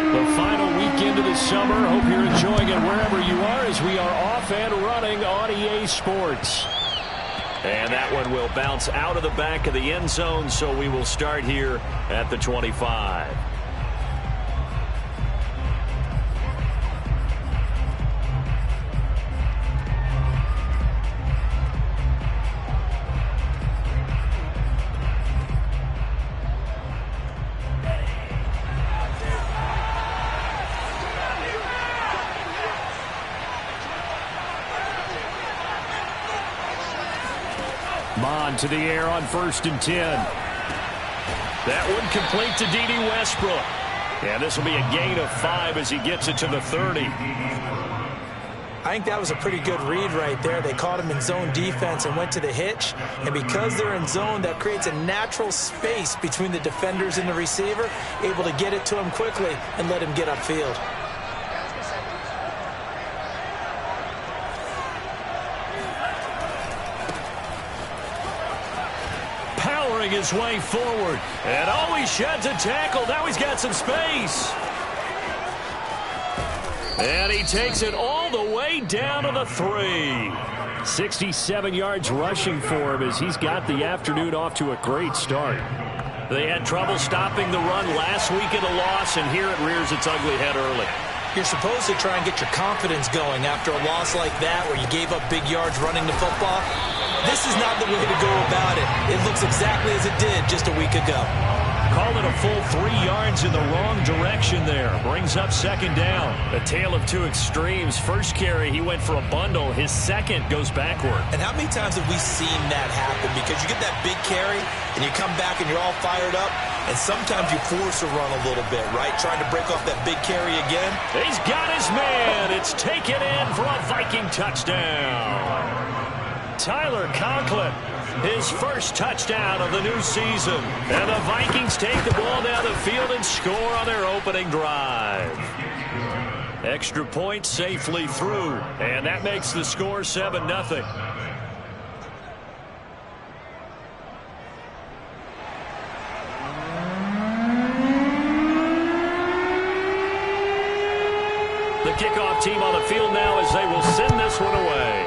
The final weekend of the summer. Hope you're enjoying it wherever you are as we are off and running on EA Sports. And that one will bounce out of the back of the end zone, so we will start here at the 25. Mon to the air on 1st and 10. That one complete to D.D. Westbrook. And this will be a gain of 5 as he gets it to the 30. I think that was a pretty good read right there. They caught him in zone defense and went to the hitch. And because they're in zone, that creates a natural space between the defenders and the receiver, able to get it to him quickly and let him get upfield. His way forward, and he sheds a tackle. Now he's got some space, and he takes it all the way down to the 3. 67 yards rushing for him as he's got the afternoon off to a great start. They had trouble stopping the run last week in a loss, and here it rears its ugly head early. You're supposed to try and get your confidence going after a loss like that where you gave up big yards running the football. This is not the way to go about it. It looks exactly as it did just a week ago. Called it a full 3 yards in the wrong direction there. Brings up 2nd down. A tale of two extremes. First carry, he went for a bundle. His second goes backward. And how many times have we seen that happen? Because you get that big carry, and you come back and you're all fired up, and sometimes you force a run a little bit, right? Trying to break off that big carry again. He's got his man. It's taken in for a Viking touchdown. Tyler Conklin, his first touchdown of the new season. And the Vikings take the ball down the field and score on their opening drive. Extra point safely through, and that makes the score 7-0. The kickoff team on the field now as they will send this one away.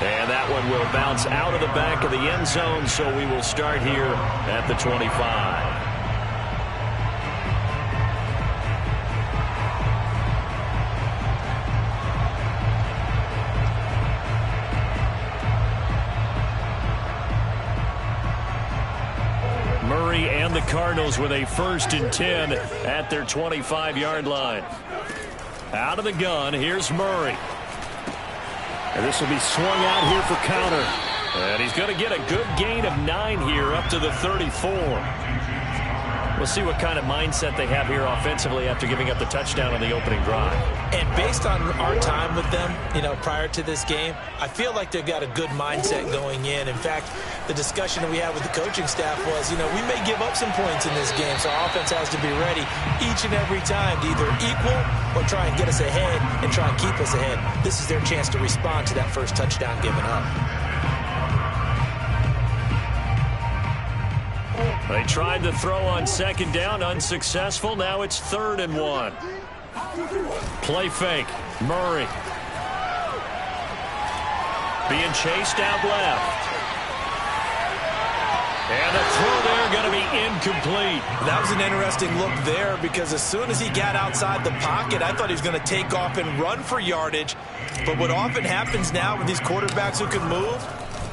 And that one will bounce out of the back of the end zone, so we will start here at the 25. Murray and the Cardinals with a 1st and 10 at their 25-yard line. Out of the gun, here's Murray. And this will be swung out here for counter. And he's going to get a good gain of 9 here up to the 34. We'll see what kind of mindset they have here offensively after giving up the touchdown on the opening drive. And based on our time with them, prior to this game, I feel like they've got a good mindset going in. In fact, the discussion that we had with the coaching staff was, we may give up some points in this game, so our offense has to be ready each and every time to either equal or try and get us ahead and try and keep us ahead. This is their chance to respond to that first touchdown given up. They tried to throw on 2nd down, unsuccessful. Now it's 3rd and 1. Play fake. Murray. Being chased out left. And the throw there going to be incomplete. That was an interesting look there because as soon as he got outside the pocket, I thought he was going to take off and run for yardage. But what often happens now with these quarterbacks who can move,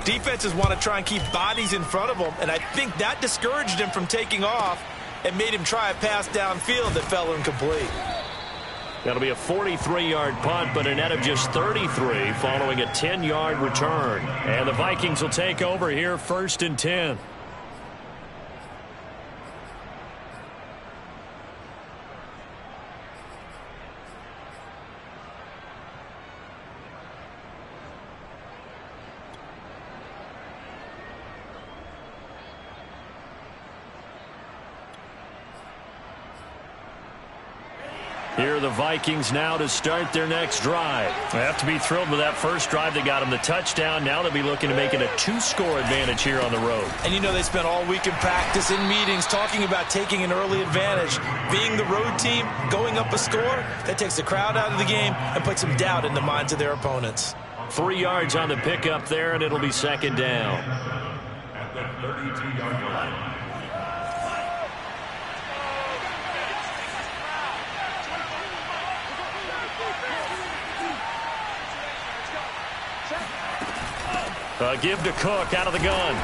defenses want to try and keep bodies in front of them, and I think that discouraged him from taking off and made him try a pass downfield that fell incomplete. That'll be a 43-yard punt, but a net of just 33 following a 10-yard return. And the Vikings will take over here 1st and 10. Here are the Vikings now to start their next drive. They have to be thrilled with that first drive. They got them the touchdown. Now they'll be looking to make it a 2-score advantage here on the road. And you know they spent all week in practice, in meetings, talking about taking an early advantage. Being the road team, going up a score, that takes the crowd out of the game and puts some doubt in the minds of their opponents. 3 yards on the pickup there, and it'll be second down. At the 32-yard line. Give to Cook out of the gun.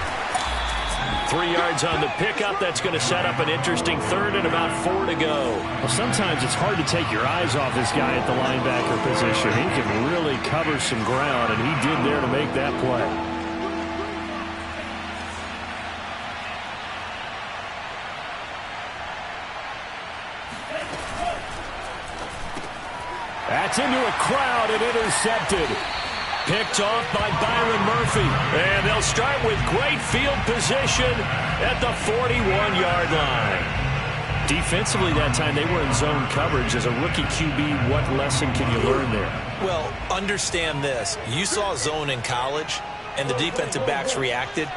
3 yards on the pickup. That's going to set up an interesting third and about 4 to go. Well, sometimes it's hard to take your eyes off this guy at the linebacker position. He can really cover some ground, and he did there to make that play. That's into a crowd and intercepted. Picked off by Byron Murphy. And they'll start with great field position at the 41-yard line. Defensively that time, they were in zone coverage. As a rookie QB, what lesson can you learn there? Well, understand this. You saw zone in college, and the defensive backs reacted,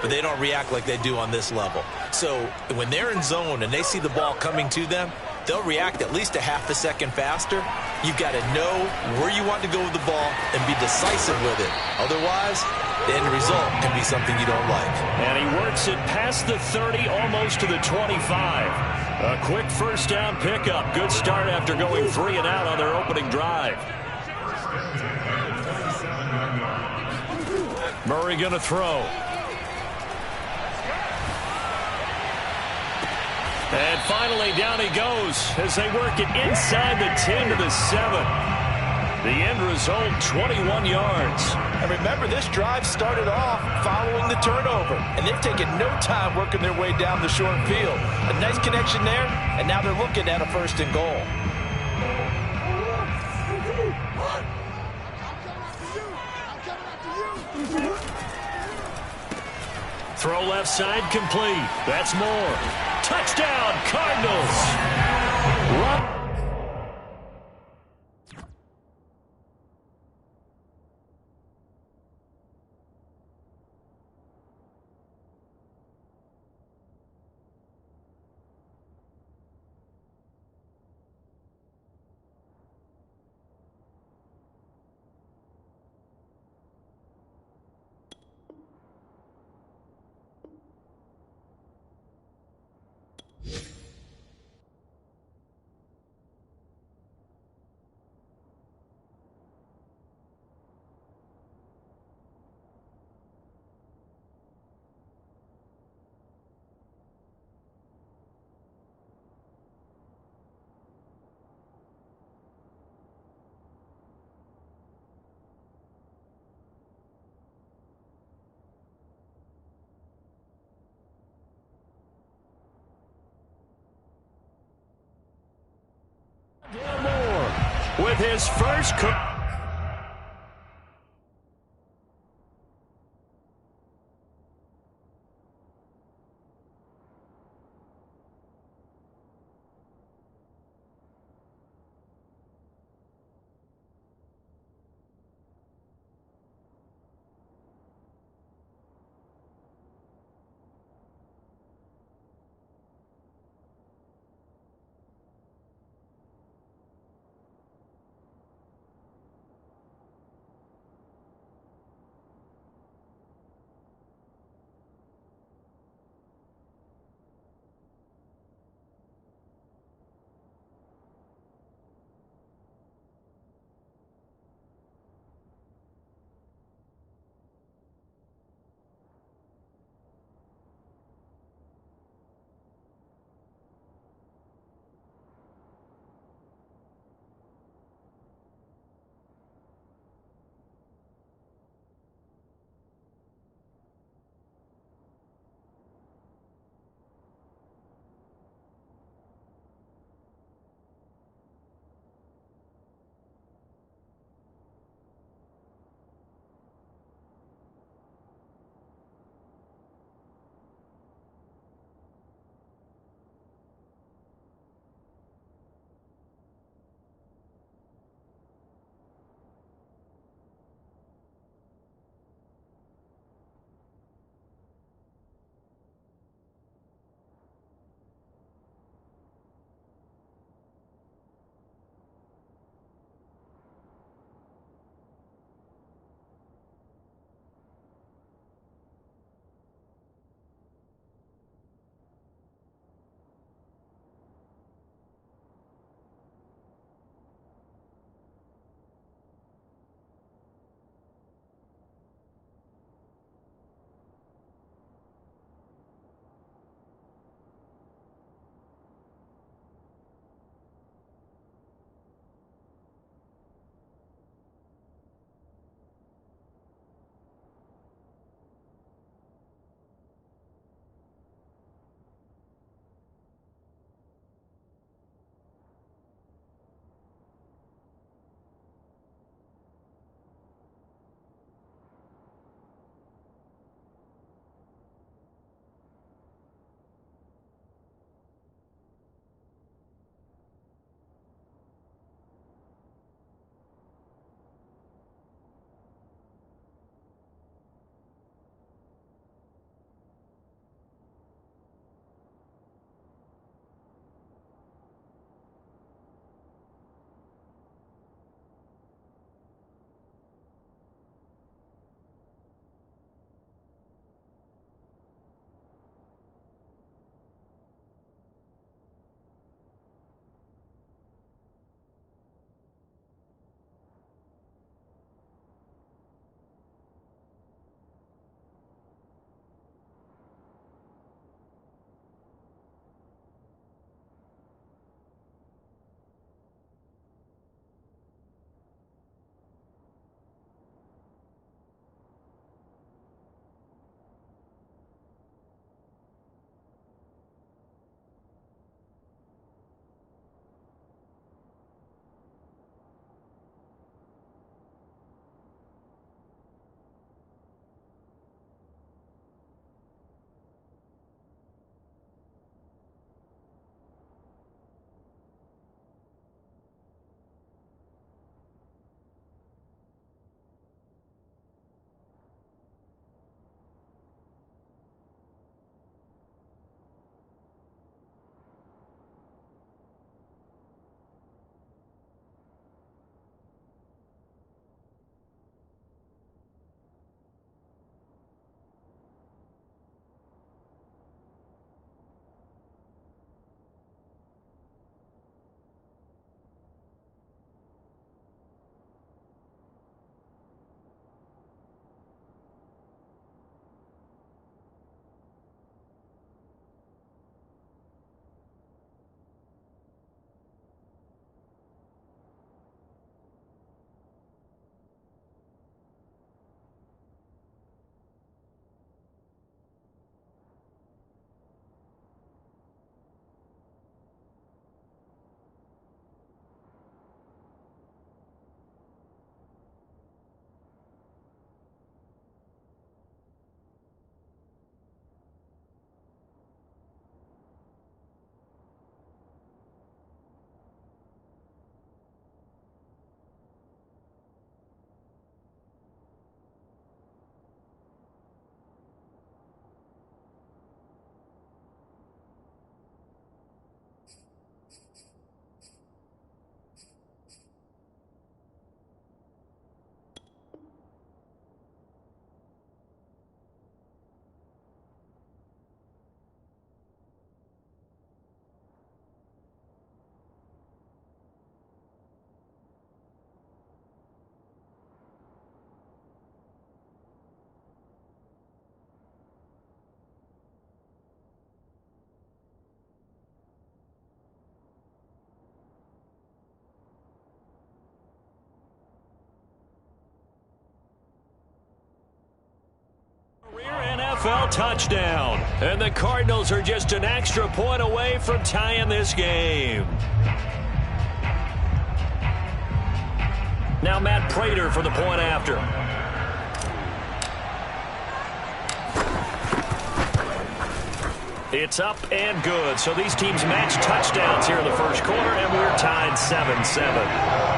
but they don't react like they do on this level. So when they're in zone and they see the ball coming to them, they'll react at least a half a second faster. You've got to know where you want to go with the ball and be decisive with it. Otherwise, the end result can be something you don't like. And he works it past the 30, almost to the 25. A quick first down pickup. Good start after going 3 and out on their opening drive. Murray going to throw. And finally, down he goes as they work it inside the 10 to the 7. The end result, 21 yards. And remember, this drive started off following the turnover, and they've taken no time working their way down the short field. A nice connection there, and now they're looking at a 1st and goal. Throw left side complete. That's more. Touchdown, Cardinals. With his first NFL touchdown. And the Cardinals are just an extra point away from tying this game. Now Matt Prater for the point after. It's up and good. So these teams match touchdowns here in the first quarter, and we're tied 7-7.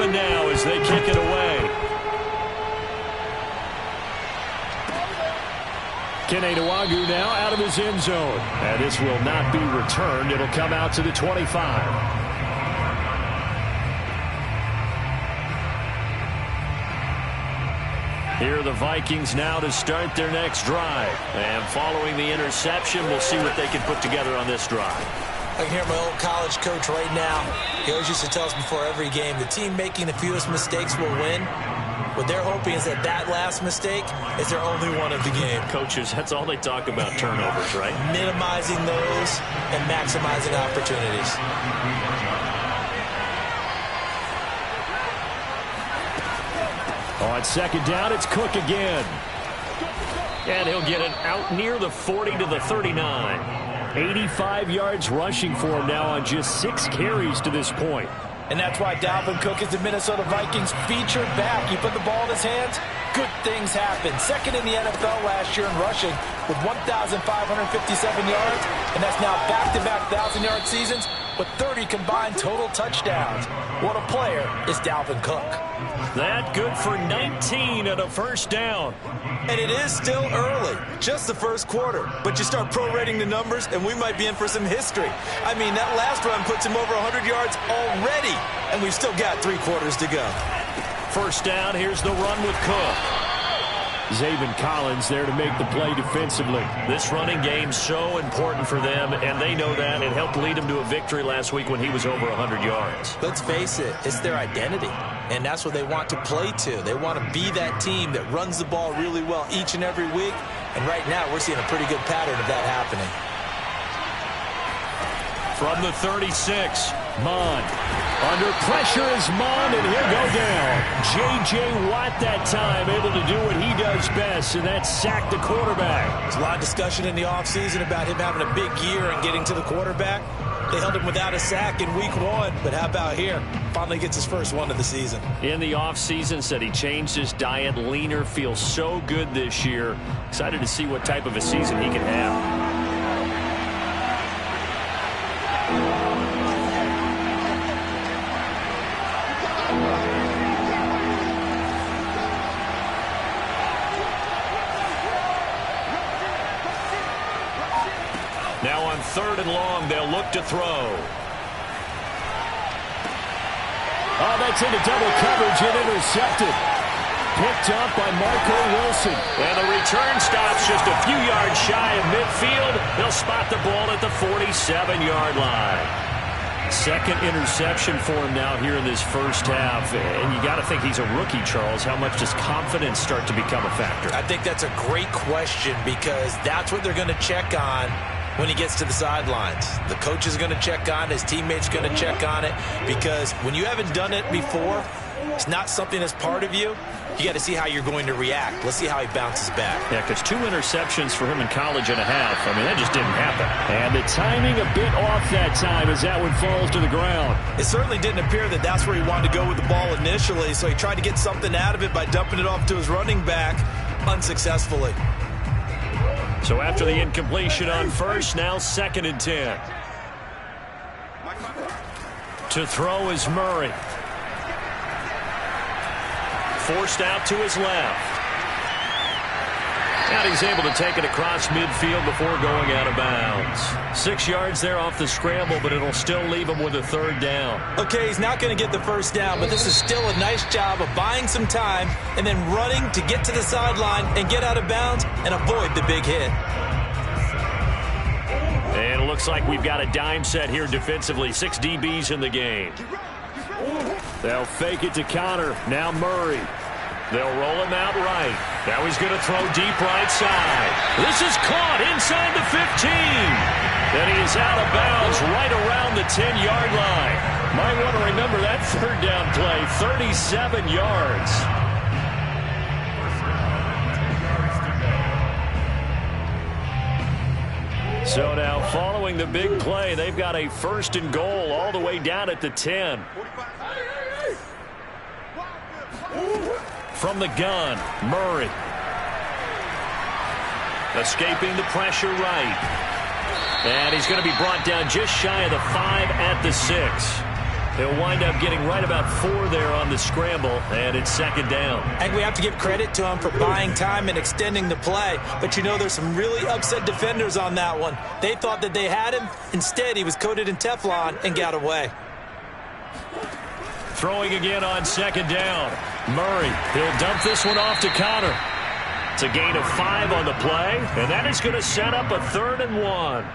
Now as they kick it away. Keneduagu now out of his end zone. And this will not be returned. It'll come out to the 25. Here are the Vikings now to start their next drive. And following the interception, we'll see what they can put together on this drive. I can hear my old college coach right now. He always used to tell us before every game, the team making the fewest mistakes will win. What they're hoping is that last mistake is their only one of the game. Coaches, that's all they talk about, turnovers, right? Minimizing those and maximizing opportunities. On second down, it's Cook again. And he'll get it out near the 40 to the 39. 85 yards rushing for him now on just 6 carries to this point. And that's why Dalvin Cook is the Minnesota Vikings featured back. You put the ball in his hands, good things happen. Second in the NFL last year in rushing with 1,557 yards. And that's now back-to-back 1,000-yard seasons with 30 combined total touchdowns. What a player is Dalvin Cook. That good for 19 and a first down. And it is still early, just the first quarter. But you start prorating the numbers, and we might be in for some history. I mean, that last run puts him over 100 yards already, and we've still got 3 quarters to go. First down, here's the run with Cook. Zaven Collins there to make the play defensively. This running game's so important for them, and they know that. It helped lead them to a victory last week when he was over 100 yards. Let's face it, it's their identity, and that's what they want to play to. They want to be that team that runs the ball really well each and every week, and right now we're seeing a pretty good pattern of that happening. From the 36, Mond. Under pressure is Mond, and he'll go down. J.J. Watt that time able to do what he does best, and that's sack the quarterback. There's a lot of discussion in the offseason about him having a big year and getting to the quarterback. They held him without a sack in week 1, but how about here? Finally gets his first one of the season. In the offseason, said he changed his diet, leaner, feels so good this year. Excited to see what type of a season he can have. Now on 3rd and long, they'll look to throw. Oh, that's into double coverage and intercepted. Picked up by Marco Wilson. And the return stops just a few yards shy of midfield. They'll spot the ball at the 47-yard line. Second interception for him now here in this first half. And you got to think he's a rookie, Charles. How much does confidence start to become a factor? I think that's a great question because that's what they're going to check on when he gets to the sidelines. The coach is going to check on it. His teammates going to check on it because when you haven't done it before, it's not something that's part of you. You got to see how you're going to react. Let's see how he bounces back. Yeah, because 2 interceptions for him in college and a half. I mean, that just didn't happen. And the timing a bit off that time as that one falls to the ground. It certainly didn't appear that that's where he wanted to go with the ball initially, so he tried to get something out of it by dumping it off to his running back unsuccessfully. So after the incompletion on first, now 2nd and 10. To throw is Murray. Forced out to his left. And he's able to take it across midfield before going out of bounds. 6 yards there off the scramble, but it'll still leave him with a 3rd down. Okay, he's not going to get the first down, but this is still a nice job of buying some time and then running to get to the sideline and get out of bounds and avoid the big hit. And it looks like we've got a dime set here defensively. 6 DBs in the game. They'll fake it to counter. Now Murray. They'll roll him out right. Now he's going to throw deep right side. This is caught inside the 15. And he is out of bounds right around the 10-yard line. Might want to remember that third down play, 37 yards. So now following the big play, they've got a 1st and goal all the way down at the 10. From the gun, Murray. Escaping the pressure right. And he's going to be brought down just shy of the 5 at the 6. He'll wind up getting right about 4 there on the scramble, and it's 2nd down. I think we have to give credit to him for buying time and extending the play. But, you know, there's some really upset defenders on that one. They thought that they had him. Instead, he was coated in Teflon and got away. Throwing again on 2nd down. Murray, he'll dump this one off to Connor. It's a gain of 5 on the play, and that is going to set up a 3rd and 1.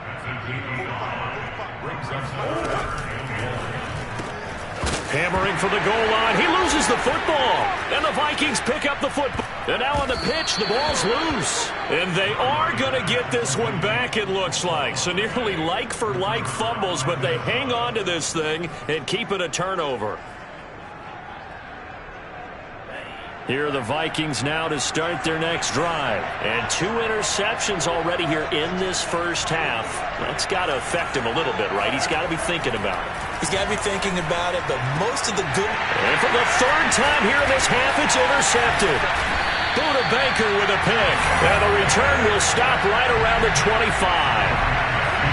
Hammering for the goal line. He loses the football, and the Vikings pick up the football. And now on the pitch, the ball's loose. And they are going to get this one back, it looks like. So nearly like-for-like fumbles, but they hang on to this thing and keep it a turnover. Here are the Vikings now to start their next drive. And 2 interceptions already here in this first half. That's got to affect him a little bit, right? He's got to be thinking about it. He's got to be thinking about it, but most of the good... And for the 3rd time here in this half, it's intercepted. Buda Baker with a pick. And the return will stop right around the 25.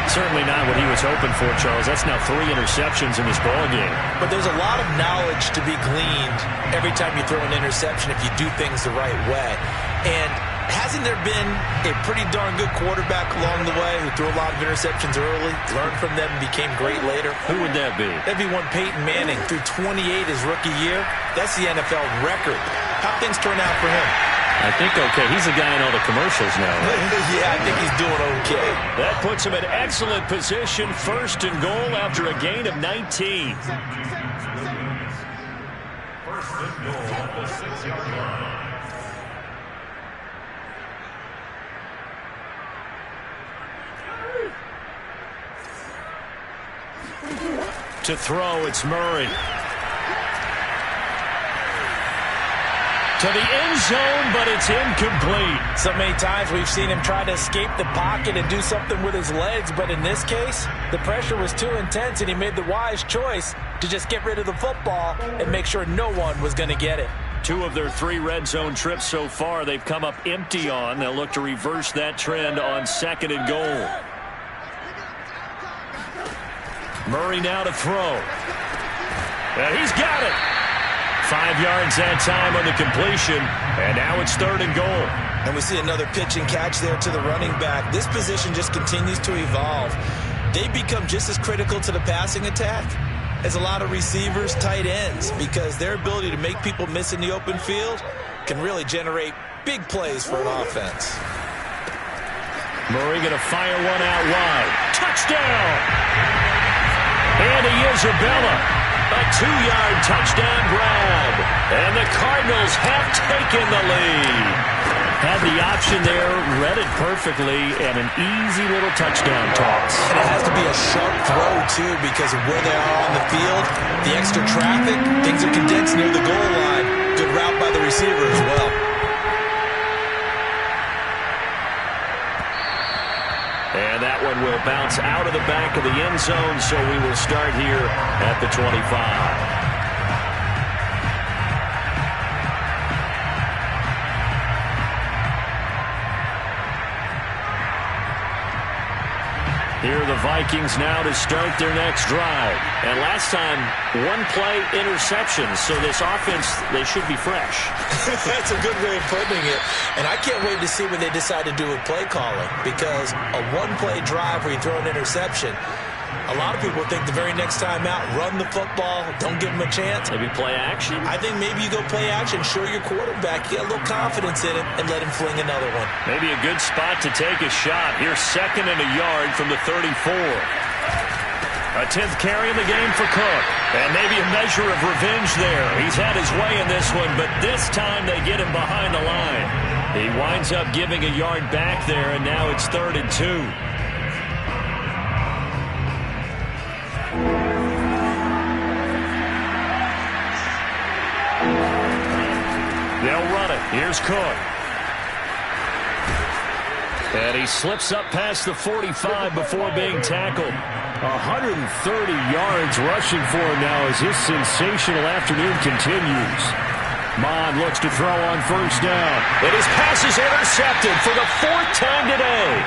Certainly not what he was hoping for, Charles. That's now 3 interceptions in this ballgame. But there's a lot of knowledge to be gleaned every time you throw an interception if you do things the right way. And hasn't there been a pretty darn good quarterback along the way who threw a lot of interceptions early, learned from them, and became great later? Who would that be? That'd be one Peyton Manning. Threw 28 his rookie year. That's the NFL record. How'd things turn out for him? I think okay. He's the guy in all the commercials now, right? Yeah, I think he's doing okay. That puts him in excellent position. 1st and goal after a gain of 19. 1st and goal at the 6-yard line. To throw, it's Murray. To the end zone, but it's incomplete. So many times we've seen him try to escape the pocket and do something with his legs, but in this case, the pressure was too intense, and he made the wise choice to just get rid of the football and make sure no one was going to get it. 2 of their 3 red zone trips so far, they've come up empty on. They'll look to reverse that trend on 2nd and goal. Murray now to throw. And he's got it. 5 yards that time on the completion, and now it's 3rd and goal. And we see another pitch and catch there to the running back. This position just continues to evolve. They become just as critical to the passing attack as a lot of receivers, tight ends, because their ability to make people miss in the open field can really generate big plays for an offense. Murray going to fire one out wide. Touchdown! And Isabella. A 2-yard touchdown grab. And the Cardinals have taken the lead. Had the option there, read it perfectly, and an easy little touchdown toss. And it has to be a sharp throw, too, because of where they are on the field, the extra traffic, things are condensed near the goal line. Good route by the receiver as well. And that one will bounce out of the back of the end zone, so we will start here at the 25. Here are the Vikings now to start their next drive. And last time, 1-play interception. So this offense, they should be fresh. That's a good way of putting it. And I can't wait to see what they decide to do with play calling. Because a 1-play drive where you throw an interception, a lot of people think the very next time out, run the football, don't give them a chance. Maybe play action? I think maybe you go play action, show your quarterback, get a little confidence in him, and let him fling another one. Maybe a good spot to take a shot. Here's 2nd and a yard from the 34. A 10th carry in the game for Cook. And maybe a measure of revenge there. He's had his way in this one, but this time they get him behind the line. He winds up giving a yard back there, and now it's 3rd and 2. They'll run it. Here's Cook. And he slips up past the 45 before being tackled. 130 yards rushing for him now as this sensational afternoon continues. Mond looks to throw on 1st down. And his pass is intercepted for the 4th time today.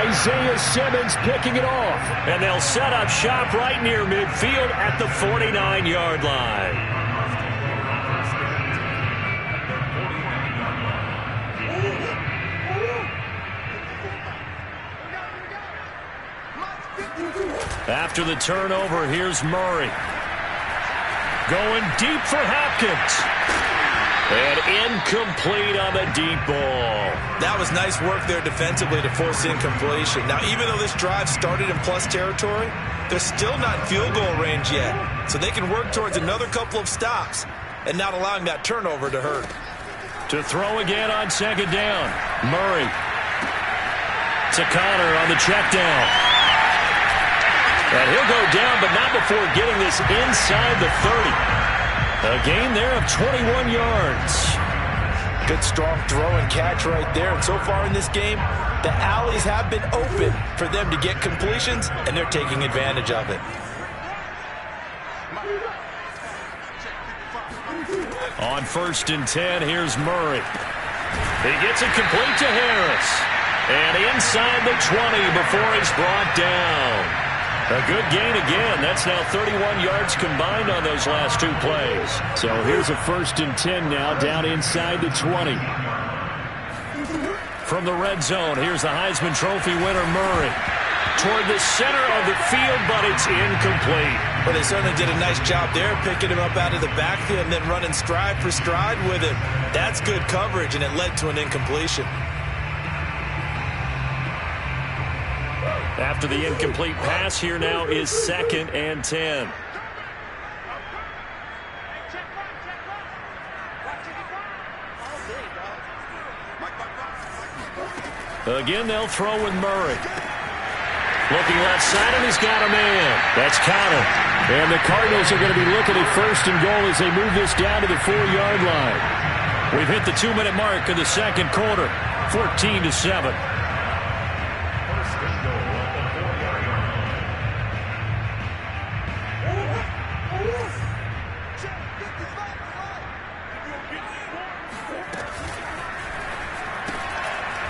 Isaiah Simmons picking it off. And they'll set up shop right near midfield at the 49-yard line. After the turnover, here's Murray. Going deep for Hopkins. And incomplete on the deep ball. That was nice work there defensively to force incompletion. Now, even though this drive started in plus territory, they're still not in field goal range yet. So they can work towards another couple of stops and not allowing that turnover to hurt. To throw again on 2nd down. Murray. To Connor on the check down. And he'll go down, but not before getting this inside the 30. A gain there of 21 yards. Good strong throw and catch right there. And so far in this game, the alleys have been open for them to get completions, and they're taking advantage of it. On 1st and 10, here's Murray. He gets it complete to Harris. And inside the 20 before he's brought down. A good gain again. That's now 31 yards combined on those last 2 plays. So here's a 1st and 10 now down inside the 20. From the red zone, here's the Heisman Trophy winner Murray. Toward the center of the field, but it's incomplete. Well, they certainly did a nice job there, picking him up out of the backfield and then running stride for stride with him. That's good coverage, and it led to an incompletion. After the incomplete pass, here now is 2nd and 10. Again, they'll throw with Murray. Looking left side, and he's got a man. That's Connor. And the Cardinals are going to be looking at 1st and goal as they move this down to the 4-yard line. We've hit the 2-minute mark of the 2nd quarter, 14-7.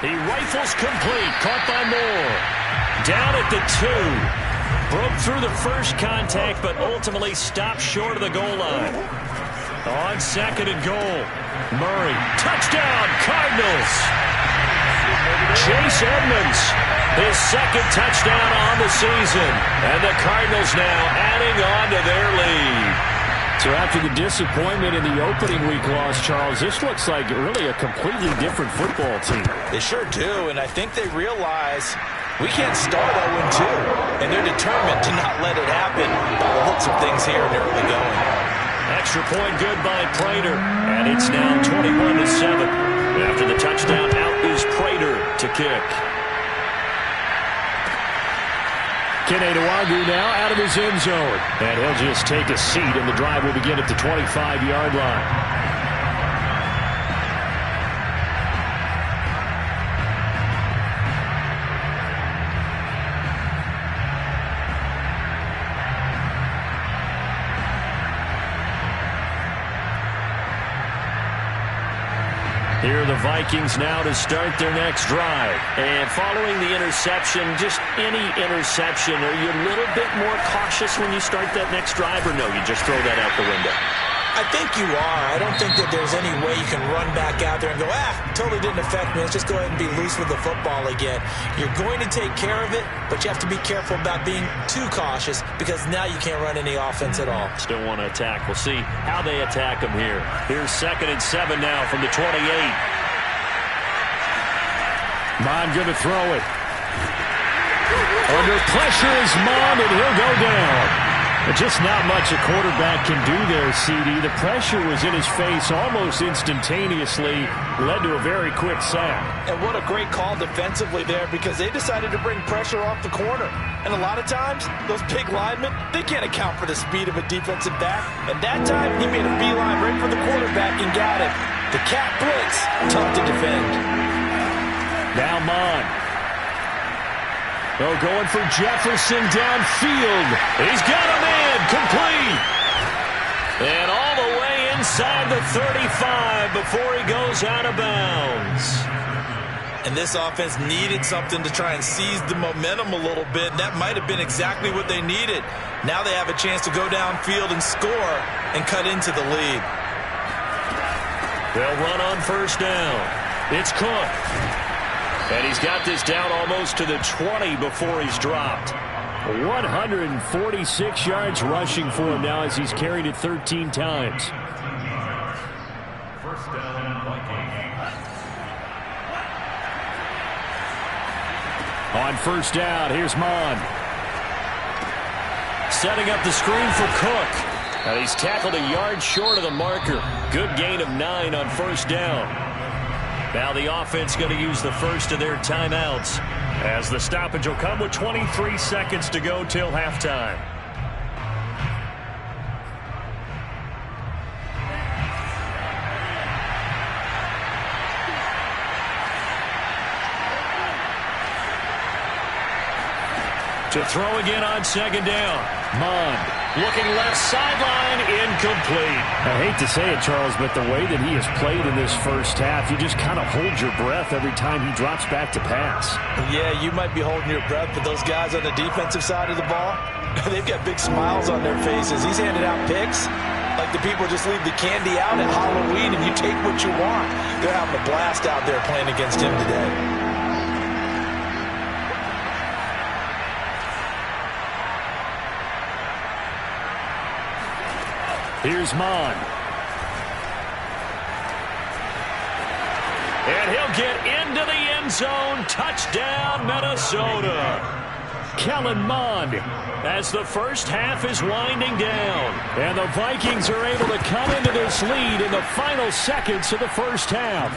He rifles complete, caught by Moore. Down at the 2. Broke through the first contact, but ultimately stopped short of the goal line. On 2nd and goal, Murray. Touchdown, Cardinals. Chase Edmonds, his 2nd touchdown on the season. And the Cardinals now adding on to their lead. So after the disappointment in the opening week loss, Charles, this looks like really a completely different football team. They sure do, and I think they realize we can't start 0-2, and they're determined to not let it happen by the looks of things here in the early going. Extra point good by Prater, and it's now 21-7. After the touchdown, out is Prater to kick. Kenedowagu now out of his end zone. And he'll just take a seat, and the drive will begin at the 25-yard line. Here are the Vikings now to start their next drive. And following the interception, just any interception, are you a little bit more cautious when you start that next drive, or no, you just throw that out the window? I think you are. I don't think that there's any way you can run back out there and go, totally didn't affect me. Let's just go ahead and be loose with the football again. You're going to take care of it, but you have to be careful about being too cautious because now you can't run any offense at all. Still want to attack. We'll see how they attack them here. Here's 2nd and 7 now from the 28. Mond going to throw it. Under pressure is Mond, and he'll go down. Just not much a quarterback can do there, CD. The pressure was in his face almost instantaneously, led to a very quick sack. And what a great call defensively there, because they decided to bring pressure off the corner. And a lot of times, those big linemen, they can't account for the speed of a defensive back. And that time, he made a beeline right for the quarterback and got him. The cat blitz, tough to defend. Now Mon. Oh, going for Jefferson downfield. He's got him in, complete. And all the way inside the 35 before he goes out of bounds. And this offense needed something to try and seize the momentum a little bit. And that might have been exactly what they needed. Now they have a chance to go downfield and score and cut into the lead. They'll run on first down. It's Cook. And he's got this down almost to the 20 before he's dropped. 146 yards rushing for him now as he's carried it 13 times. First down, Vikings. On first down, here's Mon. Setting up the screen for Cook. And he's tackled a yard short of the marker. Good gain of 9 on first down. Now the offense going to use the first of their timeouts, as the stoppage will come with 23 seconds to go till halftime. To throw again on second down. Mon. Looking left sideline, incomplete. I hate to say it, Charles, but the way that he has played in this first half, you just kind of hold your breath every time he drops back to pass. Yeah, you might be holding your breath, but those guys on the defensive side of the ball, they've got big smiles on their faces. He's handed out picks like the people just leave the candy out at Halloween and you take what you want. They're having a blast out there playing against him today. Here's Mon. And he'll get into the end zone. Touchdown, Minnesota. Kellen Mond. As the first half is winding down. And the Vikings are able to come into this lead in the final seconds of the first half.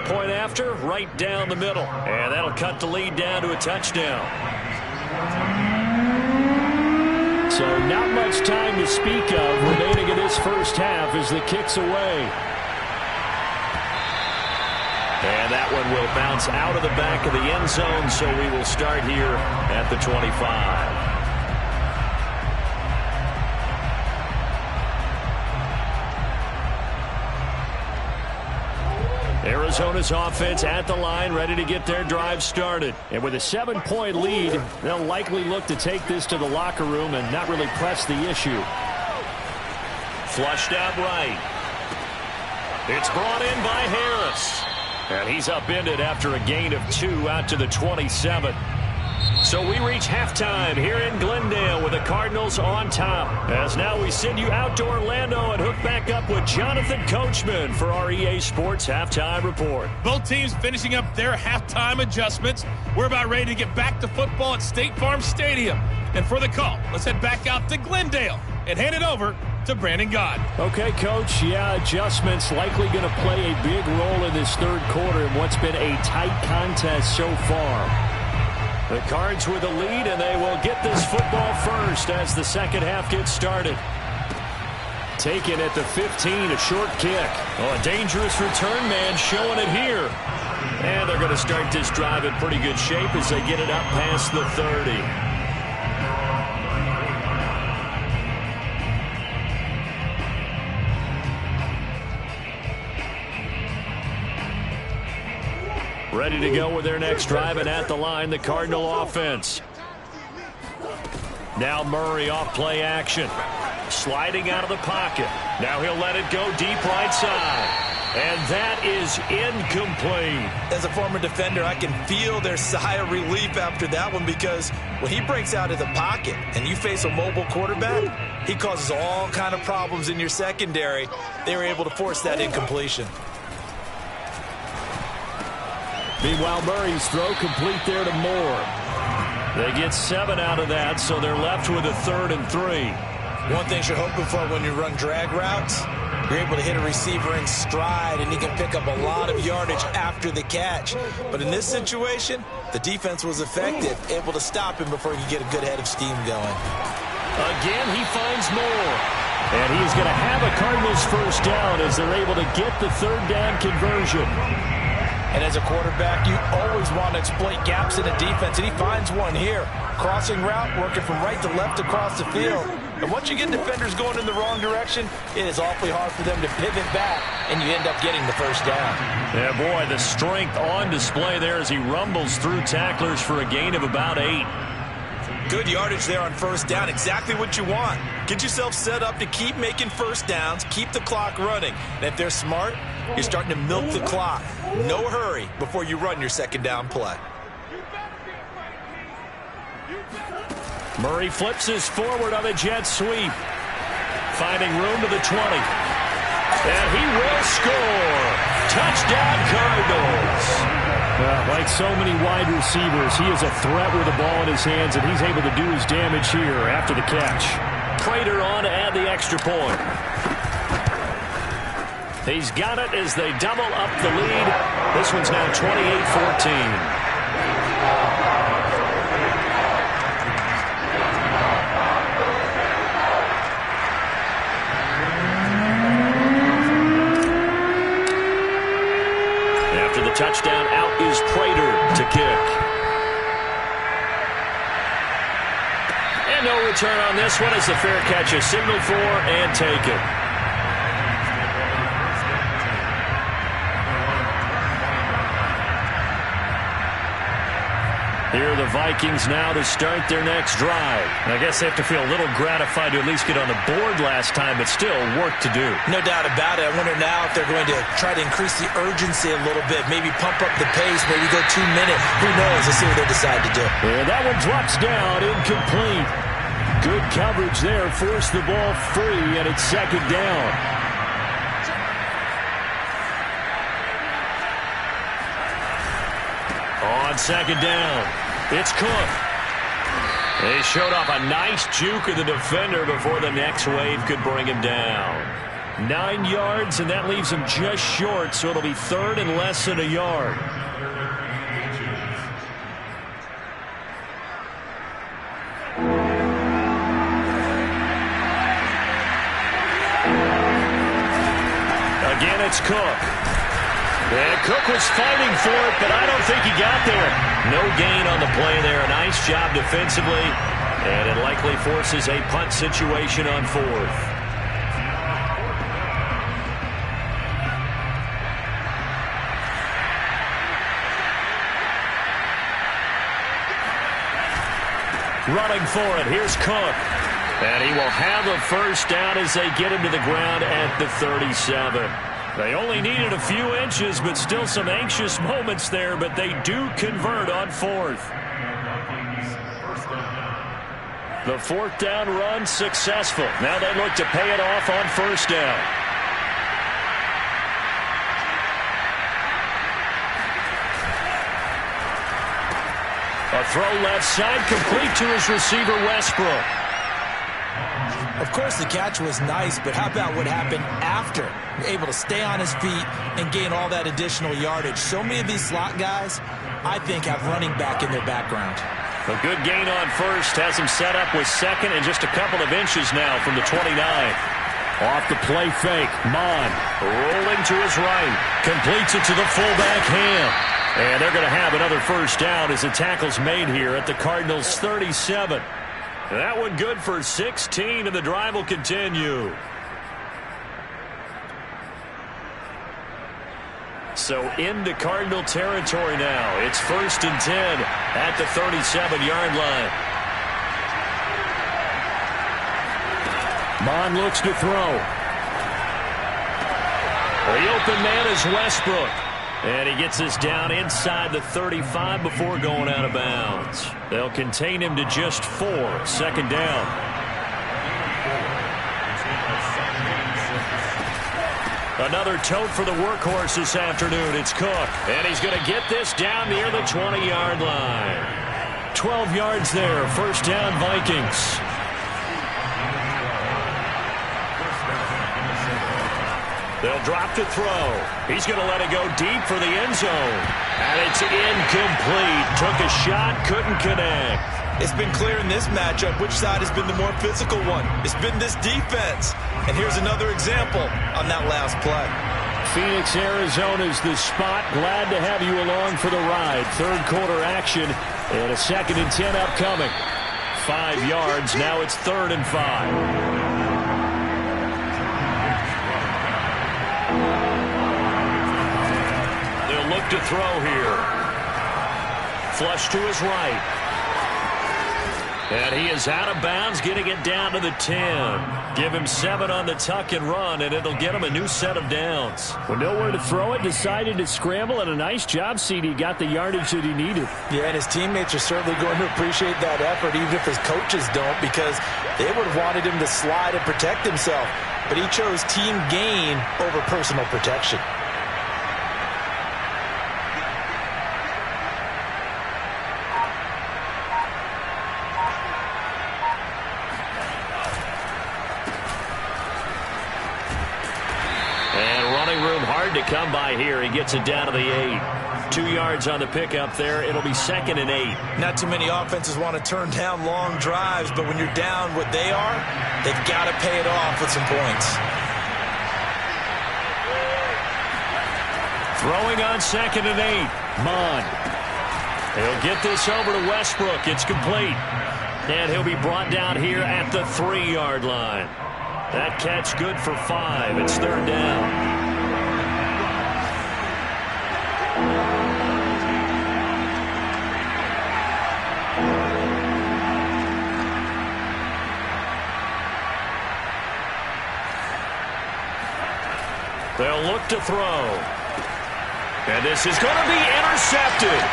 Point after, right down the middle. And that'll cut the lead down to a touchdown. So not much time to speak of remaining in this first half as the kick's away. And that one will bounce out of the back of the end zone, so we will start here at the 25. Arizona's offense at the line, ready to get their drive started. And with a 7-point lead, they'll likely look to take this to the locker room and not really press the issue. Flushed out right. It's brought in by Harris. And he's upended after a gain of 2 out to the 27. So we reach halftime here in Glendale with the Cardinals on top. As now we send you out to Orlando and hook back up with Jonathan Coachman for our EA Sports Halftime Report. Both teams finishing up their halftime adjustments. We're about ready to get back to football at State Farm Stadium. And for the call, let's head back out to Glendale and hand it over to Brandon Gaud. Okay, Coach. Yeah, adjustments likely going to play a big role in this third quarter in what's been a tight contest so far. The Cards with the lead, and they will get this football first as the second half gets started. Taken at the 15, a short kick. Oh, a dangerous return man showing it here. And they're going to start this drive in pretty good shape as they get it up past the 30. Ready to go with their next drive, and at the line, the Cardinal offense. Now Murray off play action. Sliding out of the pocket. Now he'll let it go deep right side. And that is incomplete. As a former defender, I can feel their sigh of relief after that one, because when he breaks out of the pocket and you face a mobile quarterback, he causes all kind of problems in your secondary. They were able to force that incompletion. Meanwhile, Murray's throw complete there to Moore. They get 7 out of that, so they're left with a 3rd and 3. One thing you're hoping for when you run drag routes, you're able to hit a receiver in stride, and he can pick up a lot of yardage after the catch. But in this situation, the defense was effective, able to stop him before he could get a good head of steam going. Again, he finds more. And he is going to have a Cardinals first down as they're able to get the 3rd down conversion. And as a quarterback, you always want to exploit gaps in a defense, and he finds one here. Crossing route, working from right to left across the field. And once you get defenders going in the wrong direction, it is awfully hard for them to pivot back, and you end up getting the first down. Yeah, boy, the strength on display there as he rumbles through tacklers for a gain of about 8. Good yardage there on first down, exactly what you want. Get yourself set up to keep making first downs, keep the clock running. And if they're smart, you're starting to milk the clock. No hurry before you run your second down play. Murray flips his forward on a jet sweep. Finding room to the 20. And he will score. Touchdown, Cardinals. Like so many wide receivers, he is a threat with the ball in his hands, and he's able to do his damage here after the catch. Prater on to add the extra point. He's got it as they double up the lead. This one's now 28-14. Touchdown, out is Prater to kick. And no return on this one as the fair catch is signaled for and taken. Here are the Vikings now to start their next drive. I guess they have to feel a little gratified to at least get on the board last time, but still work to do. No doubt about it. I wonder now if they're going to try to increase the urgency a little bit, maybe pump up the pace, maybe go 2 minutes. Who knows? Let's see what they decide to do. Yeah, that one drops down, incomplete. Good coverage there, forced the ball free, and it's second down. On second down, it's Cook. They showed off a nice juke of the defender before the next wave could bring him down. 9 yards, and that leaves him just short, so it'll be 3rd and less than a yard. Again, it's Cook. And Cook was fighting for it, but I don't think he got there. No gain on the play there. A nice job defensively, and it likely forces a punt situation on 4th. Running for it, here's Cook. And he will have a first down as they get him to the ground at the 37. They only needed a few inches, but still some anxious moments there, but they do convert on 4th. The 4th down run successful. Now they look to pay it off on first down. A throw left side, complete to his receiver, Westbrook. Of course, the catch was nice, but how about what happened after? You're able to stay on his feet and gain all that additional yardage. So many of these slot guys, I think, have running back in their background. A good gain on first has him set up with second and just a couple of inches now from the 29. Off the play fake, Mon rolling to his right, completes it to the fullback Ham. And they're going to have another first down as the tackle's made here at the Cardinals' 37. That one good for 16, and the drive will continue. So into Cardinal territory now. It's 1st and 10 at the 37-yard line. Mon looks to throw. The open man is Westbrook. And he gets this down inside the 35 before going out of bounds. They'll contain him to just 4. Second down. Another tote for the workhorse this afternoon. It's Cook. And he's going to get this down near the 20-yard line. 12 yards there. First down, Vikings. They'll drop to throw. He's going to let it go deep for the end zone. And it's incomplete. Took a shot, couldn't connect. It's been clear in this matchup which side has been the more physical one. It's been this defense. And here's another example on that last play. Phoenix, Arizona's the spot. Glad to have you along for the ride. Third quarter action and a 2nd and 10 upcoming. 5 yards. Now it's 3rd and 5. Look to throw here. Flush to his right. And he is out of bounds, getting it down to the 10. Give him 7 on the tuck and run, and it'll get him a new set of downs. With nowhere to throw it, decided to scramble, and a nice job, CD. Got the yardage that he needed. Yeah, and his teammates are certainly going to appreciate that effort, even if his coaches don't, because they would have wanted him to slide and protect himself. But he chose team gain over personal protection. To come by here. He gets it down to the 8. 2 yards on the pickup there. It'll be 2nd and 8. Not too many offenses want to turn down long drives, but when you're down what they are, they've got to pay it off with some points. Throwing on 2nd and 8. Mon. He'll get this over to Westbrook. It's complete. And he'll be brought down here at the 3-yard line. That catch good for 5. It's 3rd down. They'll look to throw. And this is going to be intercepted.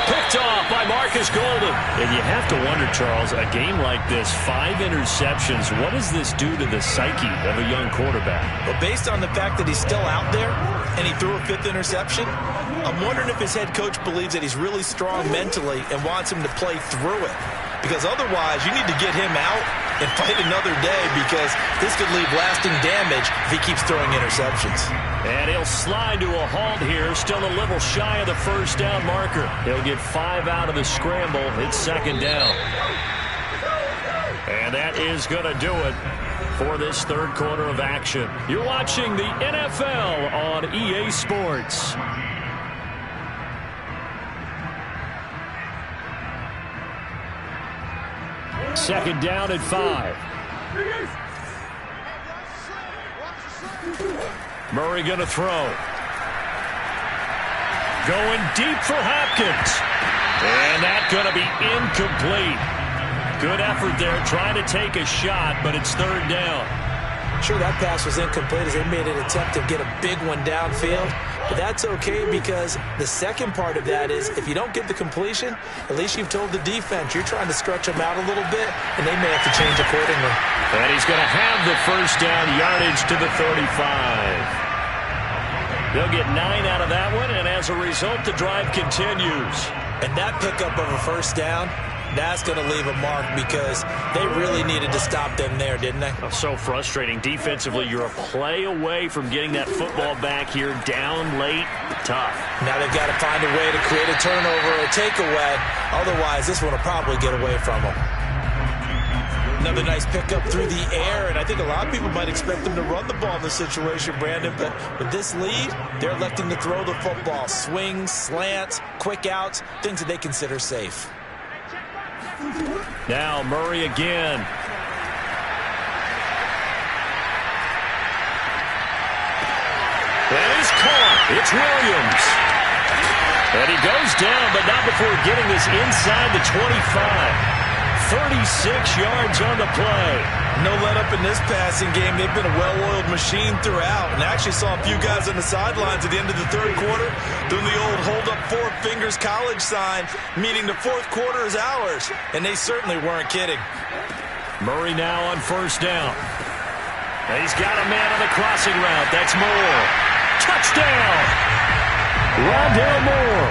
Picked off by Marcus Golden. And you have to wonder, Charles, a game like this, 5 interceptions, what does this do to the psyche of a young quarterback? Well, based on the fact that he's still out there and he threw a 5th interception, I'm wondering if his head coach believes that he's really strong mentally and wants him to play through it. Because otherwise, you need to get him out and fight another day, because this could leave lasting damage if he keeps throwing interceptions. And he'll slide to a halt here, still a little shy of the first down marker. He'll get 5 out of the scramble. It's 2nd down. And that is going to do it for this 3rd quarter of action. You're watching the NFL on EA Sports. Second down at 5. Murray going to throw. Going deep for Hopkins. And that's going to be incomplete. Good effort there, trying to take a shot, but it's 3rd down. Sure, that pass was incomplete as they made an attempt to get a big one downfield. But that's okay, because the second part of that is if you don't get the completion, at least you've told the defense you're trying to stretch them out a little bit, and they may have to change accordingly. And he's going to have the first down, yardage to the 35. They'll get 9 out of that one, and as a result, the drive continues. And that pickup of a first down, that's going to leave a mark, because they really needed to stop them there, didn't they? So frustrating. Defensively, you're a play away from getting that football back here, down late. Tough. Now they've got to find a way to create a turnover or a takeaway. Otherwise, this one will probably get away from them. Another nice pickup through the air, and I think a lot of people might expect them to run the ball in this situation, Brandon, but with this lead, they're electing to throw the football. Swings, slants, quick outs, things that they consider safe. Now Murray again. And he's caught. It's Williams. And he goes down, but not before getting this inside the 25. 36 yards on the play. No let up in this passing game. They've been a well-oiled machine throughout. And I actually saw a few guys on the sidelines at the end of the 3rd quarter doing the old hold up 4 fingers college sign, meaning the 4th quarter is ours. And they certainly weren't kidding. Murray now on first down. And he's got a man on the crossing route. That's Moore. Touchdown! Rondale Moore.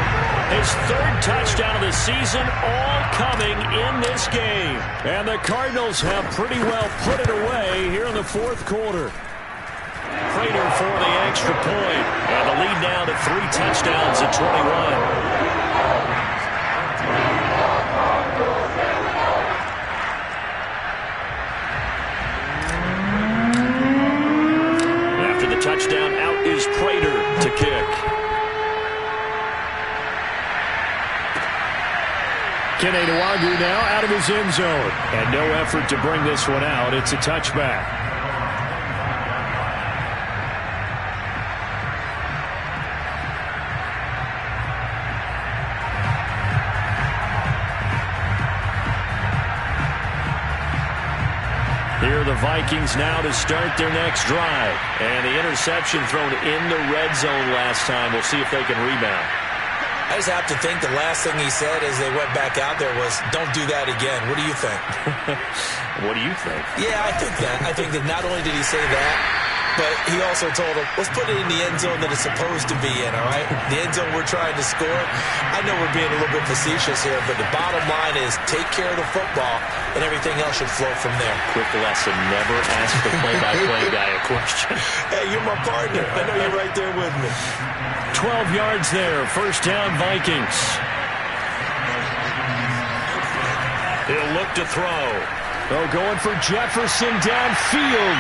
His third touchdown of the season, all coming in this game. And the Cardinals have pretty well put it away here in the fourth quarter. Prater for the extra point. And the lead now to 3 touchdowns at 21. Touchdown, out is Prater to kick. Kene Nwangwu now out of his end zone. And no effort to bring this one out. It's a touchback. Here are the Vikings now to start their next drive. And the interception thrown in the red zone last time. We'll see if they can rebound. I just have to think the last thing he said as they went back out there was, don't do that again. What do you think? What do you think? Yeah, I think that. I think that not only did he say that, but he also told him, let's put it in the end zone that it's supposed to be in, all right? The end zone we're trying to score. I know we're being a little bit facetious here, but the bottom line is take care of the football, and everything else should flow from there. Quick lesson, never ask the play-by-play guy a question. Hey, you're my partner. I know you're right there with me. 12 yards there. First down, Vikings. He'll look to throw. Oh, going for Jefferson downfield.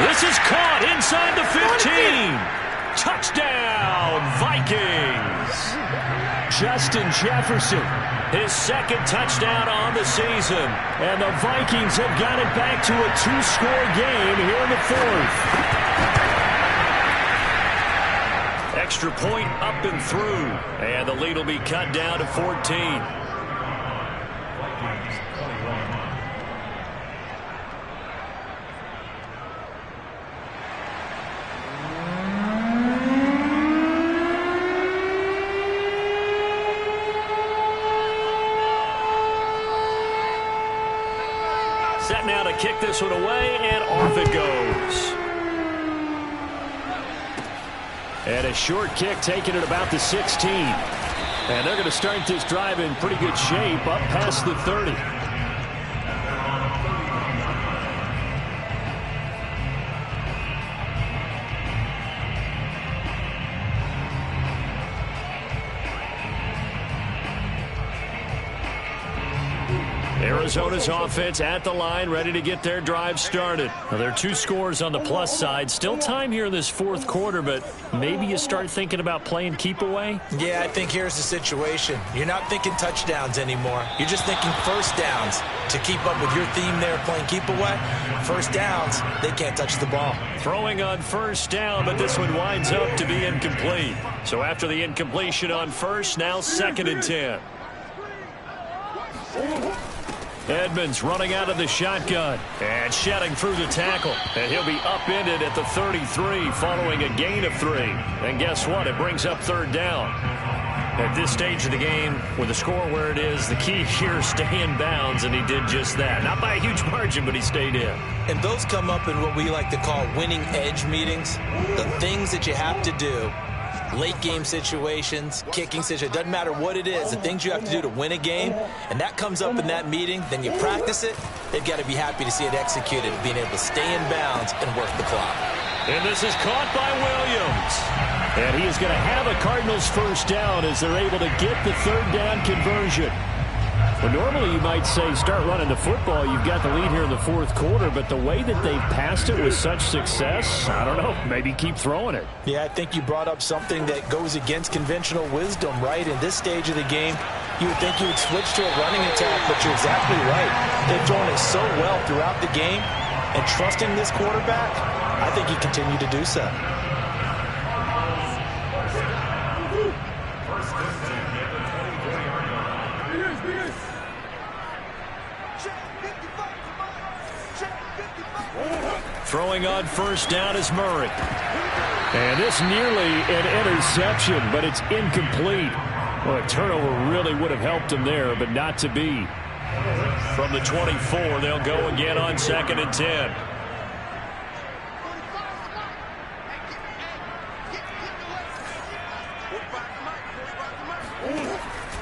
This is caught inside the 15. Touchdown, Vikings. Justin Jefferson. His second touchdown on the season. And the Vikings have got it back to a 2-score game here in the fourth. Extra point up and through. And the lead will be cut down to 14. Set now to kick this one away, and off it goes. And a short kick taken at about the 16. And they're going to start this drive in pretty good shape up past the 30. Arizona's offense at the line, ready to get their drive started. Now, there are 2 scores on the plus side. Still time here in this fourth quarter, but maybe you start thinking about playing keep away? Yeah, I think here's the situation. You're not thinking touchdowns anymore. You're just thinking first downs. To keep up with your theme there, playing keep away, first downs, they can't touch the ball. Throwing on first down, but this one winds up to be incomplete. So after the incompletion on first, now 2nd and 10. Edmonds running out of the shotgun and shedding through the tackle. And he'll be upended at the 33 following a gain of 3. And guess what? It brings up 3rd down. At this stage of the game, with the score where it is, the key here is stay in bounds, and he did just that. Not by a huge margin, but he stayed in. And those come up in what we like to call winning edge meetings. The things that you have to do. Late game situations, kicking situations, doesn't matter what it is, the things you have to do to win a game, and that comes up in that meeting, then you practice it, they've got to be happy to see it executed, being able to stay in bounds and work the clock. And this is caught by Williams. And he is going to have a Cardinals first down as they're able to get the 3rd down conversion. Well, normally you might say start running the football. You've got the lead here in the fourth quarter, but the way that they've passed it with such success, I don't know, maybe keep throwing it. Yeah, I think you brought up something that goes against conventional wisdom, right? In this stage of the game, you would think you would switch to a running attack, but you're exactly right. They've thrown it so well throughout the game, and trusting this quarterback, I think you continue to do so. Throwing on first down is Murray. And this nearly an interception, but it's incomplete. Well, a turnover really would have helped him there, but not to be. From the 24, they'll go again on 2nd and 10.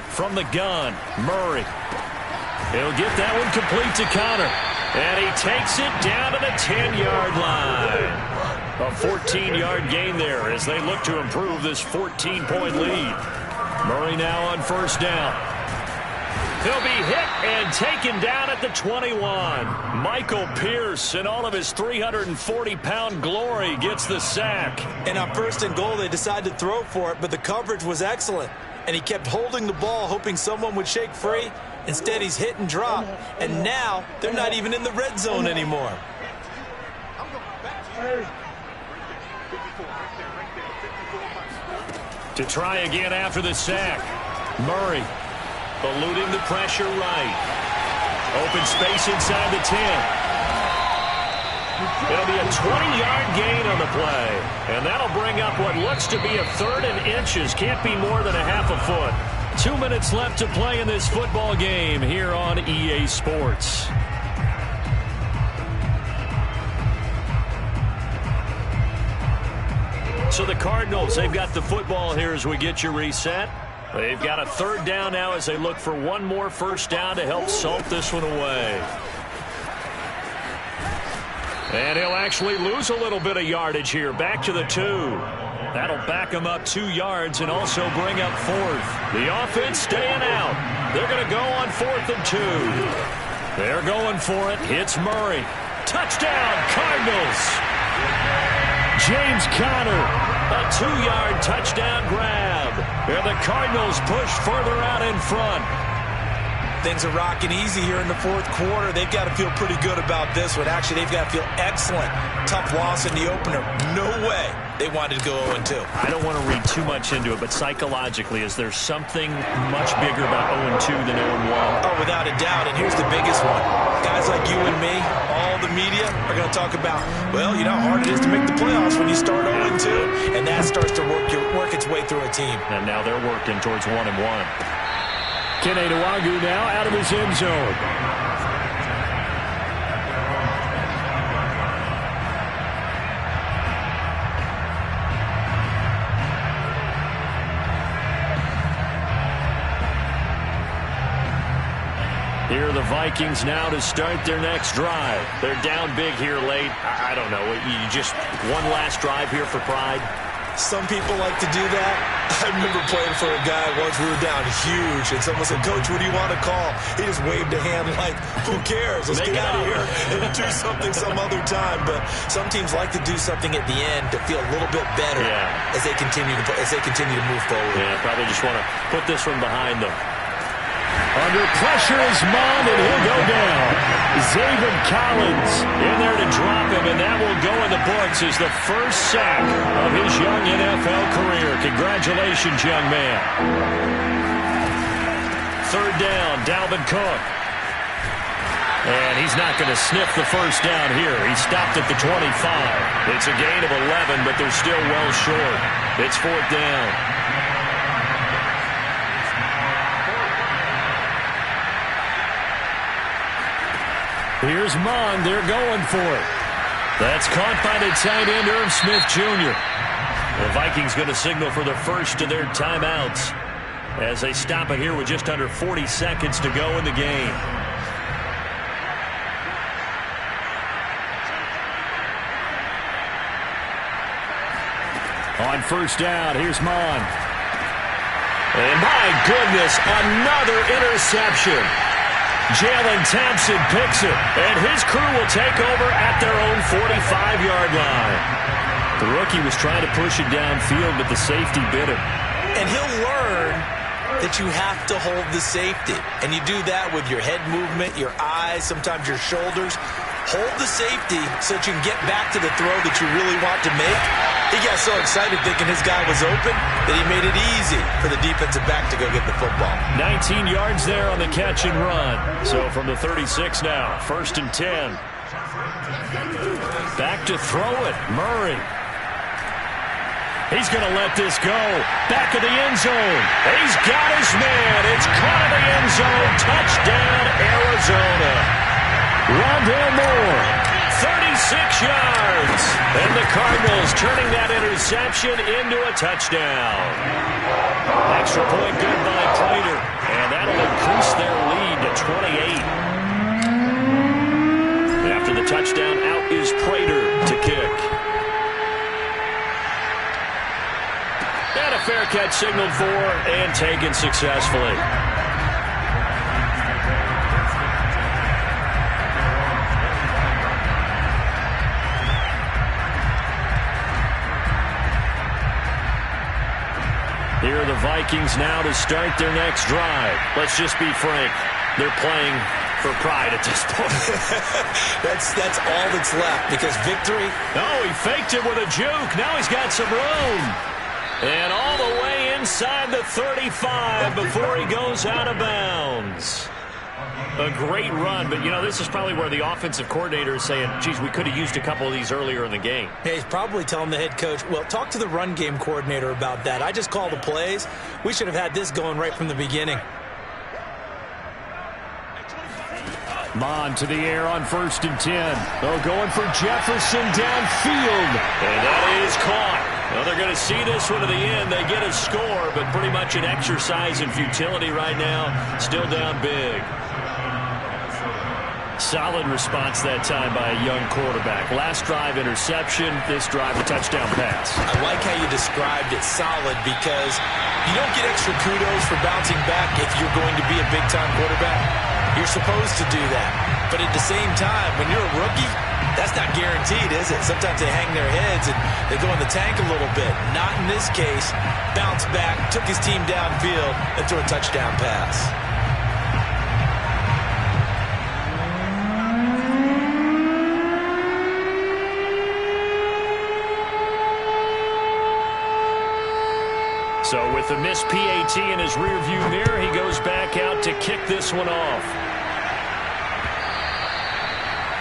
From the gun, Murray. He'll get that one complete to Connor. And he takes it down to the 10-yard line. A 14-yard gain there as they look to improve this 14-point lead. Murray now on first down. He'll be hit and taken down at the 21. Michael Pierce, in all of his 340-pound glory, gets the sack. And on first and goal, they decided to throw for it, but the coverage was excellent. And he kept holding the ball, hoping someone would shake free. Instead, he's hit and drop. And now, they're not even in the red zone anymore. To try again after the sack. Murray eluding the pressure right. Open space inside the 10. It'll be a 20-yard gain on the play. And that'll bring up what looks to be a 3rd and inches. Can't be more than a half a foot. 2 minutes left to play in this football game here on EA Sports. So the Cardinals, they've got the football here as we get you reset. They've got a 3rd down now as they look for one more first down to help salt this one away. And he'll actually lose a little bit of yardage here. Back to the 2. That'll back him up 2 yards and also bring up 4th. The offense staying out. They're going to go on 4th and 2. They're going for it. Hits Murray. Touchdown, Cardinals. James Conner, a 2-yard touchdown grab. And the Cardinals push further out in front. Things are rocking easy here in the 4th quarter. They've got to feel pretty good about this one. Actually, they've got to feel excellent. Tough loss in the opener. No way they wanted to go 0-2. I don't want to read too much into it, but psychologically, is there something much bigger about 0-2 than 0-1? Oh, without a doubt, and here's the biggest one. Guys like you and me, all the media, are going to talk about, well, you know how hard it is to make the playoffs when you start 0-2, and that starts to work its way through a team. And now they're working towards 1-1. Kene Nwangwu now out of his end zone. Here are the Vikings now to start their next drive. They're down big here late. I don't know. You just one last drive here for pride? Some people like to do that. I remember playing for a guy once. We were down huge, and someone said, "Coach, what do you want to call?" He just waved a hand like, "Who cares? Let's get out of here and do something some other time." But some teams like to do something at the end to feel a little bit better as they continue to move forward. Yeah, probably just want to put this one behind them. Under pressure is Mond, and he'll go down. Zaven Collins in there to drop him, and that will go in the books as the first sack of his young NFL career. Congratulations, young man. 3rd down, Dalvin Cook. And he's not going to sniff the first down here. He stopped at the 25. It's a gain of 11, but they're still well short. It's 4th down. Here's Mond. They're going for it. That's caught by the tight end, Irv Smith Jr. The Vikings going to signal for the first of their timeouts as they stop it here with just under 40 seconds to go in the game. On first down, here's Mond. And my goodness, another interception. Jalen Thompson picks it, and his crew will take over at their own 45-yard line. The rookie was trying to push it downfield, but the safety bit him. And he'll learn that you have to hold the safety. And you do that with your head movement, your eyes, sometimes your shoulders. Hold the safety so that you can get back to the throw that you really want to make. He got so excited thinking his guy was open that he made it easy for the defensive back to go get the football. 19 yards there on the catch and run. So from the 36 now, 1st and 10. Back to throw it, Murray. He's going to let this go. Back of the end zone. He's got his man. It's caught in the end zone. Touchdown, Arizona. Rondale Moore, 36 yards. And the Cardinals turning that interception into a touchdown. Extra point good by Prater. And that'll increase their lead to 28. After the touchdown, out is Prater to kick. And a fair catch signaled for and taken successfully. Here are the Vikings now to start their next drive. Let's just be frank. They're playing for pride at this point. That's all that's left because victory. Oh, he faked it with a juke. Now he's got some room. And all the way inside the 35 before he goes out of bounds. A great run, but, you know, this is probably where the offensive coordinator is saying, geez, we could have used a couple of these earlier in the game. Hey, he's probably telling the head coach, well, talk to the run game coordinator about that. I just call the plays. We should have had this going right from the beginning. Mon to the air on 1st and 10. Oh, going for Jefferson downfield. And that is caught. Well, they're going to see this one to the end. They get a score, but pretty much an exercise in futility right now. Still down big. Solid response that time by a young quarterback. Last drive, interception. This drive, a touchdown pass. I like how you described it solid because you don't get extra kudos for bouncing back if you're going to be a big-time quarterback. You're supposed to do that. But at the same time, when you're a rookie, that's not guaranteed, is it? Sometimes they hang their heads and they go in the tank a little bit. Not in this case. Bounced back, took his team downfield, and threw a touchdown pass. So with the missed PAT in his rearview mirror, he goes back out to kick this one off.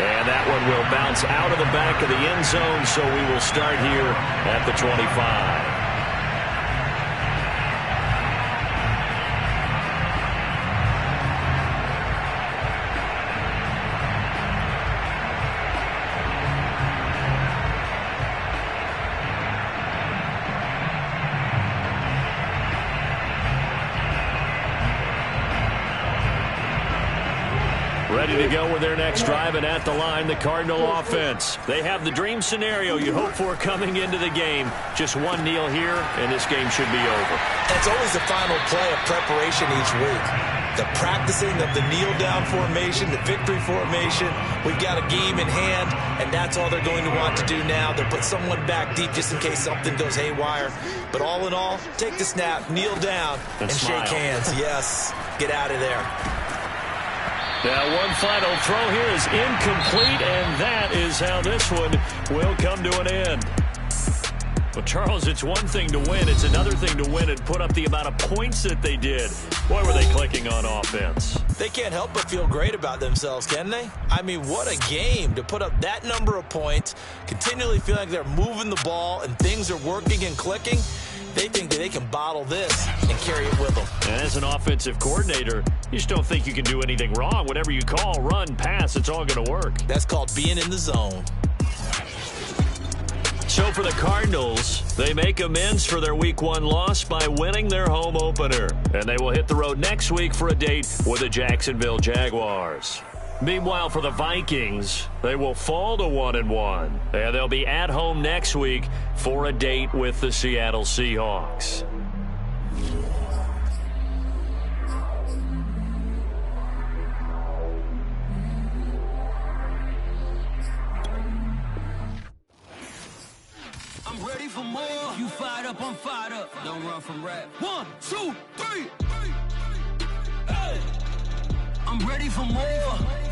And that one will bounce out of the back of the end zone, so we will start here at the 25. Ready to go with their next drive, and at the line, the Cardinal offense. They have the dream scenario you hope for coming into the game. Just one kneel here, and this game should be over. That's always the final play of preparation each week. The practicing of the kneel-down formation, the victory formation. We've got a game in hand, and that's all they're going to want to do now. They'll put someone back deep just in case something goes haywire. But all in all, take the snap, kneel down, and shake hands. Yes, get out of there. Now one final throw here is incomplete, and that is how this one will come to an end. Well, Charles, it's one thing to win. It's another thing to win and put up the amount of points that they did. Boy, were they clicking on offense. They can't help but feel great about themselves, can they? I mean, what a game to put up that number of points, continually feel like they're moving the ball and things are working and clicking. They think that they can bottle this and carry it with them. And as an offensive coordinator, you just don't think you can do anything wrong. Whatever you call, run, pass, it's all going to work. That's called being in the zone. So for the Cardinals, they make amends for their Week 1 loss by winning their home opener. And they will hit the road next week for a date with the Jacksonville Jaguars. Meanwhile, for the Vikings, they will fall to 1-1. And they'll be at home next week for a date with the Seattle Seahawks. I'm ready for more. You fired up, I'm fired up. Don't run from rap. 1, 2, 3. Hey. I'm ready for more.